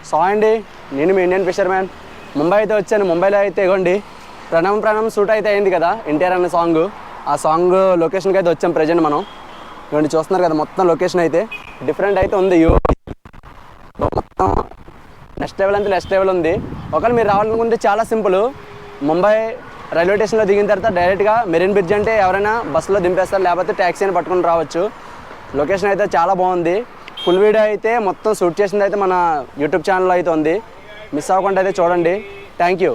So అండి, నేను మీ Indian fisherman. Mumbai అయితే వచ్చాను. ముంబైలో అయితే ఇగోండి ప్రణం ప్రణం షూట్ అయితే అయింది కదా, ఎన్టీఆర్ అనే సాంగ్. ఆ సాంగ్ లొకేషన్కి అయితే వచ్చాం ప్రజెంట్ మనం. ఇవన్నీ చూస్తున్నారు కదా, మొత్తం లొకేషన్ అయితే డిఫరెంట్ అయితే ఉంది. మొత్తం నెక్స్ట్ లెవెల్ అంటే నెక్స్ట్ లెవెల్ ఉంది. ఒకవేళ మీరు రావాలనుకుంటే చాలా సింపుల్. ముంబై రైల్వే స్టేషన్లో దిగిన తర్వాత డైరెక్ట్గా మెరీన్ బ్రిడ్జ్ అంటే ఎవరైనా బస్సులో దింపేస్తారు, లేకపోతే ట్యాక్సీ అని పట్టుకుని రావచ్చు. లొకేషన్ అయితే చాలా బాగుంది. ఫుల్ వీడియో అయితే మొత్తం షూట్ చేసింది అయితే మన యూట్యూబ్ ఛానల్లో అయితే ఉంది. మిస్ అవ్వకుండా అయితే చూడండి. Thank you.